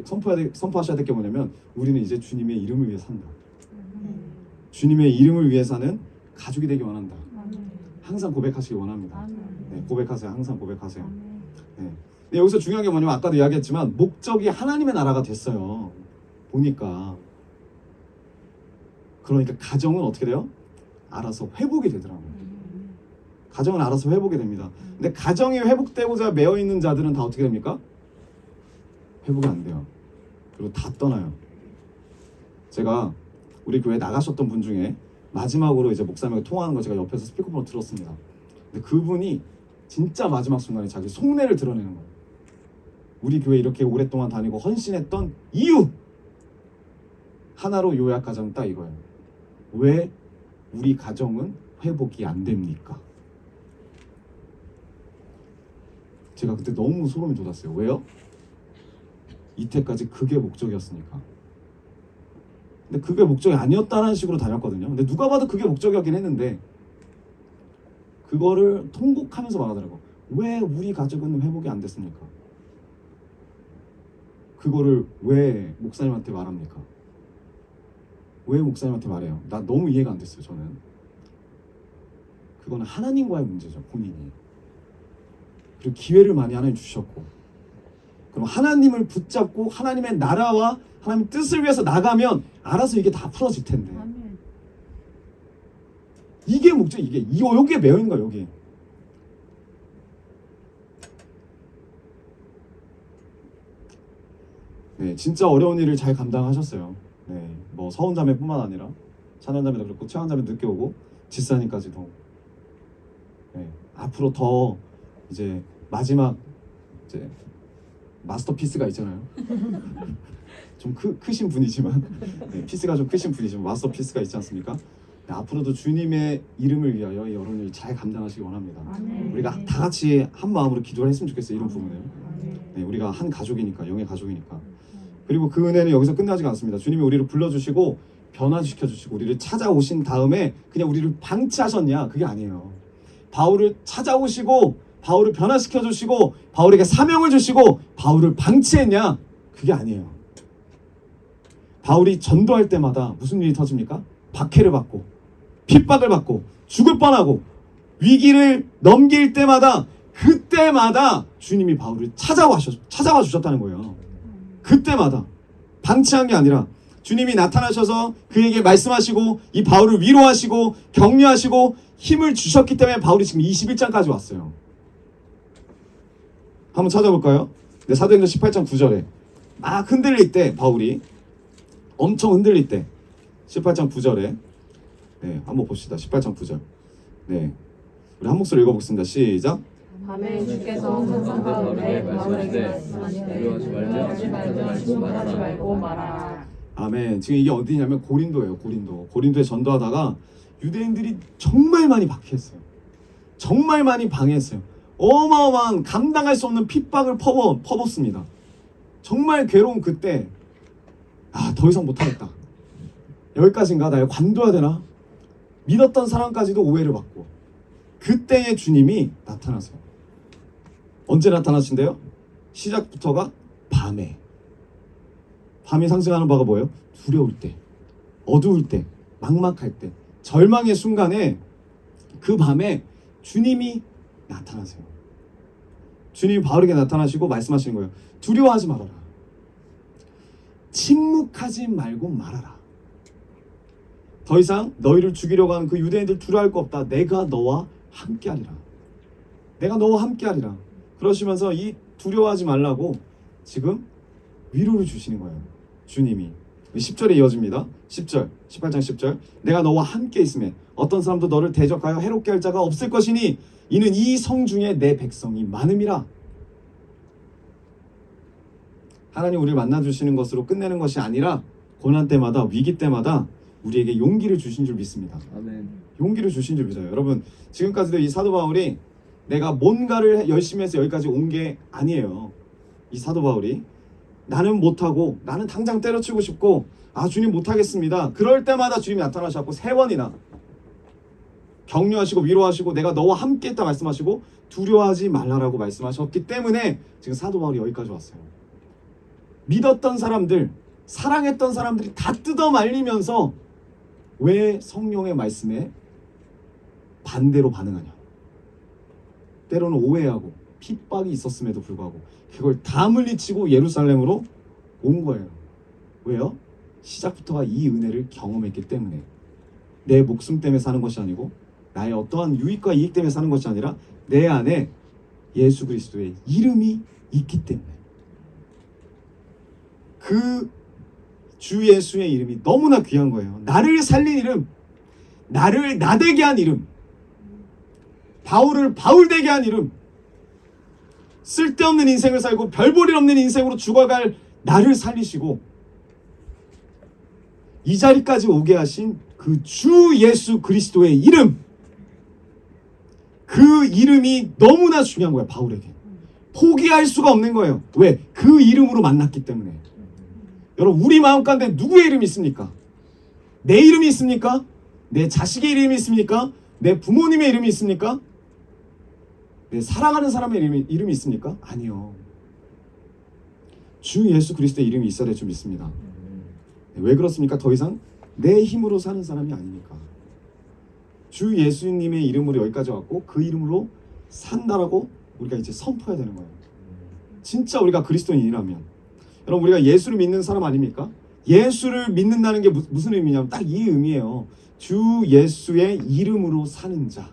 [SPEAKER 1] 선포하셔야 될 게 뭐냐면, 우리는 이제 주님의 이름을 위해 산다. 주님의 이름을 위해 사는 가족이 되기 원한다. 항상 고백하시기 원합니다. 네, 고백하세요. 항상 고백하세요. 네. 근데 여기서 중요한 게 뭐냐면, 아까도 이야기했지만 목적이 하나님의 나라가 됐어요. 보니까. 그러니까 가정은 어떻게 돼요? 알아서 회복이 되더라고요. 가정은 알아서 회복이 됩니다. 근데 가정이 회복되고자 매어있는 자들은 다 어떻게 됩니까? 회복이 안 돼요. 그리고 다 떠나요. 제가 우리 교회 나가셨던 분 중에 마지막으로 이제 목사님과 통화하는 거 제가 옆에서 스피커폰으로 들었습니다. 근데 그분이 진짜 마지막 순간에 자기 속내를 드러내는 거예요. 우리 교회 이렇게 오랫동안 다니고 헌신했던 이유! 하나로 요약하자면 딱 이거예요. 왜 우리 가정은 회복이 안 됩니까? 제가 그때 너무 소름이 돋았어요. 왜요? 이때까지 그게 목적이었으니까. 근데 그게 목적이 아니었다는 식으로 다녔거든요. 근데 누가 봐도 그게 목적이었긴 했는데 그거를 통곡하면서 말하더라고. 왜 우리 가족은 회복이 안 됐습니까? 그거를 왜 목사님한테 말합니까? 왜 목사님한테 말해요? 나 너무 이해가 안 됐어요. 저는 그거는 하나님과의 문제죠. 본인이. 그리고 기회를 많이 하나님 주셨고, 그럼 하나님을 붙잡고 하나님의 나라와 하나님의 뜻을 위해서 나가면 알아서 이게 다 풀어질 텐데. 이게 목적. 여기에 매여 있는 거야. 여기. 네, 진짜 어려운 일을 잘 감당하셨어요. 네, 뭐 서운자매뿐만 아니라 찬원자매도 그렇고 최원자매도 늦게 오고 집사님까지도. 네, 앞으로 더 이제 마지막 이제 마스터피스가 있잖아요. 좀 크신 분이지만, 네, 피스가 좀 크신 분이지만 마스터피스가 있지 않습니까? 네, 앞으로도 주님의 이름을 위하여 여러 일 잘 감당하시기 원합니다. 우리가 다 같이 한 마음으로 기도를 했으면 좋겠어요. 이런 부분을. 네, 우리가 한 가족이니까, 영의 가족이니까. 그리고 그 은혜는 여기서 끝나지가 않습니다. 주님이 우리를 불러주시고 변화시켜주시고 우리를 찾아오신 다음에 그냥 우리를 방치하셨냐? 그게 아니에요. 바울을 찾아오시고 바울을 변화시켜주시고 바울에게 사명을 주시고 바울을 방치했냐? 그게 아니에요. 바울이 전도할 때마다 무슨 일이 터집니까? 박해를 받고 핍박을 받고 죽을 뻔하고 위기를 넘길 때마다 그때마다 주님이 바울을 찾아와 주셨다는 거예요. 그때마다 방치한 게 아니라 주님이 나타나셔서 그에게 말씀하시고 이 바울을 위로하시고 격려하시고 힘을 주셨기 때문에 바울이 지금 21장까지 왔어요. 한번 찾아볼까요? 네, 사도행전 18장 9절에 막 흔들릴 때 바울이 엄청 흔들릴 때 18장 9절에 네, 한번 봅시다. 18장 9절. 네, 우리 한 목소리 읽어보겠습니다. 시작.
[SPEAKER 2] 밤에 주께서 항상 가운데 바울에게 말씀하시되 두려워하지 말고 말하라.
[SPEAKER 1] 아멘. 지금 이게 어디냐면 고린도예요. 고린도에 전도하다가 유대인들이 정말 많이 박해했어요. 정말 많이 방해했어요. 어마어마한 감당할 수 없는 핍박을 퍼붓습니다. 정말 괴로운 그때 더 이상 못하겠다. 여기까지인가? 나 관둬야 되나? 믿었던 사람까지도 오해를 받고 그때의 주님이 나타나세요. 언제 나타나신대요? 시작부터가 밤에. 밤이 상징하는 바가 뭐예요? 두려울 때, 어두울 때, 막막할 때, 절망의 순간에 그 밤에 주님이 나타나세요. 주님이 바울에게 나타나시고 말씀하시는 거예요. 두려워하지 말아라. 침묵하지 말고 말하라. 더 이상 너희를 죽이려고 하는 그 유대인들 두려워할 거 없다. 내가 너와 함께하리라. 내가 너와 함께하리라. 그러시면서 이 두려워하지 말라고 지금 위로를 주시는 거예요. 주님이 10절에 이어집니다. 10절 18장 10절 내가 너와 함께 있음에 어떤 사람도 너를 대적하여 해롭게 할 자가 없을 것이니 이는 이 성 중에 내 백성이 많음이라. 하나님 우리를 만나주시는 것으로 끝내는 것이 아니라 고난 때마다 위기 때마다 우리에게 용기를 주신 줄 믿습니다.
[SPEAKER 3] 아멘.
[SPEAKER 1] 용기를 주신 줄 믿어요. 여러분 지금까지도 이 사도 바울이 내가 뭔가를 열심히 해서 여기까지 온 게 아니에요. 이 사도 바울이 나는 못하고 나는 당장 때려치고 싶고 주님 못하겠습니다. 그럴 때마다 주님이 나타나셔서 3번이나 격려하시고 위로하시고 내가 너와 함께 있다 말씀하시고 두려워하지 말라라고 말씀하셨기 때문에 지금 사도 바울이 여기까지 왔어요. 믿었던 사람들, 사랑했던 사람들이 다 뜯어 말리면서 왜 성령의 말씀에 반대로 반응하냐. 때로는 오해하고 핍박이 있었음에도 불구하고 그걸 다 물리치고 예루살렘으로 온 거예요. 왜요? 시작부터가 이 은혜를 경험했기 때문에. 내 목숨 때문에 사는 것이 아니고 나의 어떠한 유익과 이익 때문에 사는 것이 아니라 내 안에 예수 그리스도의 이름이 있기 때문에. 그 주 예수의 이름이 너무나 귀한 거예요. 나를 살린 이름, 나를 나되게 한 이름, 바울을 바울되게 한 이름, 쓸데없는 인생을 살고 별볼일 없는 인생으로 죽어갈 나를 살리시고 이 자리까지 오게 하신 그 주 예수 그리스도의 이름, 그 이름이 너무나 중요한 거예요. 바울에게 포기할 수가 없는 거예요. 왜? 그 이름으로 만났기 때문에. 여러분 우리 마음 가운데 누구의 이름이 있습니까? 내 이름이 있습니까? 내 자식의 이름이 있습니까? 내 부모님의 이름이 있습니까? 내 사랑하는 사람의 이름이 있습니까? 아니요. 주 예수 그리스도의 이름이 있어야 될 줄 믿습니다. 왜 그렇습니까? 더 이상 내 힘으로 사는 사람이 아니니까. 주 예수님의 이름으로 여기까지 왔고 그 이름으로 산다라고 우리가 이제 선포해야 되는 거예요. 진짜 우리가 그리스도인이라면. 여러분 우리가 예수를 믿는 사람 아닙니까? 예수를 믿는다는 게 무슨 의미냐면 딱 이 의미예요. 주 예수의 이름으로 사는 자.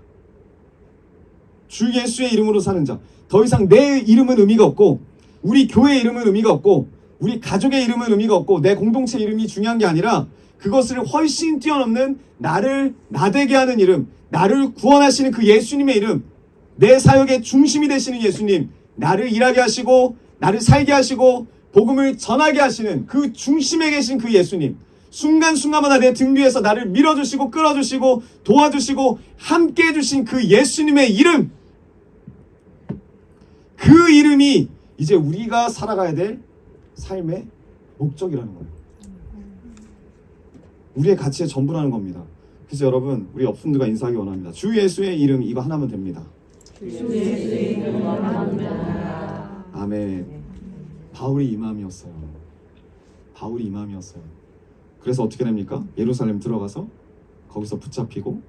[SPEAKER 1] 주 예수의 이름으로 사는 자. 더 이상 내 이름은 의미가 없고 우리 교회 이름은 의미가 없고 우리 가족의 이름은 의미가 없고 내 공동체 이름이 중요한 게 아니라 그것을 훨씬 뛰어넘는 나를 나되게 하는 이름, 나를 구원하시는 그 예수님의 이름, 내 사역의 중심이 되시는 예수님, 나를 일하게 하시고 나를 살게 하시고 복음을 전하게 하시는 그 중심에 계신 그 예수님, 순간순간마다 내 등 뒤에서 나를 밀어주시고 끌어주시고 도와주시고 함께 해주신 그 예수님의 이름, 그 이름이 이제 우리가 살아가야 될 삶의 목적이라는 거예요. 우리의 가치의 전부라는 겁니다. 그래서 여러분 우리 옆분들과 인사하기 원합니다. 주 예수의 이름 이거 하나면 됩니다.
[SPEAKER 2] 주 예수의 이름 하나면 됩니다.
[SPEAKER 1] 아멘. 바울이 이 마음이었어요. 바울이 이 마음이었어요. 그래서 어떻게 됩니까? 예루살렘 들어가서 거기서 붙잡히고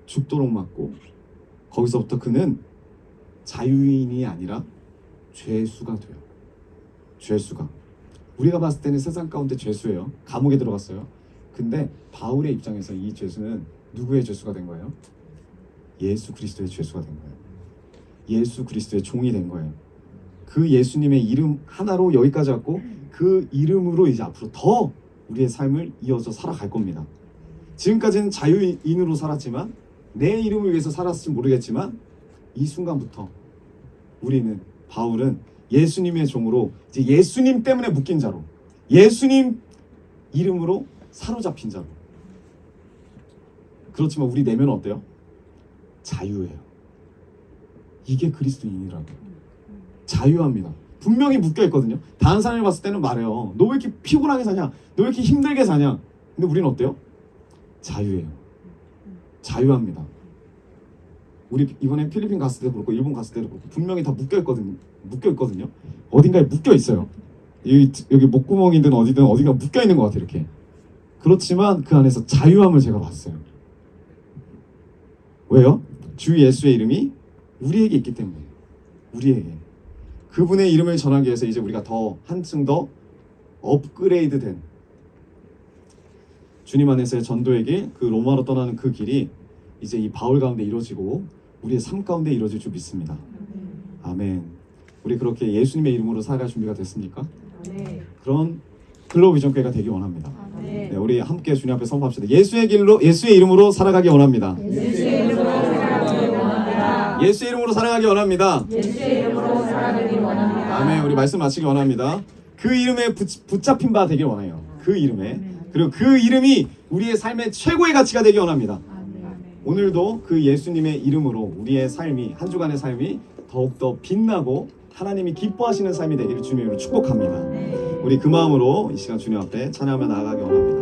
[SPEAKER 1] 죽도록 맞고 거기서부터 그는 자유인이 아니라 죄수가 돼요. 죄수가. 우리가 봤을 때는 세상 가운데 죄수예요. 감옥에 들어갔어요. 근데 바울의 입장에서 이 죄수는 누구의 죄수가 된 거예요? 예수 그리스도의 죄수가 된 거예요. 예수 그리스도의 종이 된 거예요. 그 예수님의 이름 하나로 여기까지 왔고 그 이름으로 이제 앞으로 더 우리의 삶을 이어서 살아갈 겁니다. 지금까지는 자유인으로 살았지만 내 이름을 위해서 살았을지 모르겠지만 이 순간부터 우리는 바울은 예수님의 종으로 이제 예수님 때문에 묶인 자로 예수님 이름으로 사로잡힌 자로. 그렇지만 우리 내면은 어때요? 자유예요. 이게 그리스도인이라고. 자유합니다. 분명히 묶여있거든요. 다른 사람이 봤을 때는 말해요. 너 왜 이렇게 피곤하게 사냐? 너 왜 이렇게 힘들게 사냐? 근데 우리는 어때요? 자유예요. 자유합니다. 우리 이번에 필리핀 갔을 때도 그렇고 일본 갔을 때도 그렇고 분명히 다 묶여있거든요. 어딘가에 묶여있어요. 여기 목구멍이든 어디든 어딘가 묶여있는 것 같아요. 이렇게. 그렇지만 그 안에서 자유함을 제가 봤어요. 왜요? 주 예수의 이름이 우리에게 있기 때문에. 우리에게. 그분의 이름을 전하기 위해서 이제 우리가 더 한층 더 업그레이드된 주님 안에서의 전도의 길, 그 로마로 떠나는 그 길이 이제 이 바울 가운데 이루어지고 우리의 삶 가운데 이루어질 줄 믿습니다. 아멘. 우리 그렇게 예수님의 이름으로 살아갈 준비가 됐습니까?
[SPEAKER 2] 네.
[SPEAKER 1] 그런 글로벌 비전교회가 되기 원합니다.
[SPEAKER 2] 네.
[SPEAKER 1] 네, 우리 함께 주님 앞에 선포합시다. 예수의 길로, 예수의 이름으로 살아가기 원합니다.
[SPEAKER 2] 예수의 이름으로 살아가기 원합니다.
[SPEAKER 1] 예수의 이름으로 살아가기 원합니다.
[SPEAKER 2] 예수의 이름으로 살아가기 원합니다.
[SPEAKER 1] 아멘. 우리 말씀 마치기 원합니다. 그 이름에 붙잡힌 바 되길 원해요. 그 이름에. 그리고 그 이름이 우리의 삶의 최고의 가치가 되기 원합니다. 오늘도 그 예수님의 이름으로 우리의 삶이, 한 주간의 삶이 더욱더 빛나고 하나님이 기뻐하시는 삶이 되기를 주님으로 축복합니다. 우리 그 마음으로 이 시간 주님 앞에 찬양하며 나아가기 원합니다.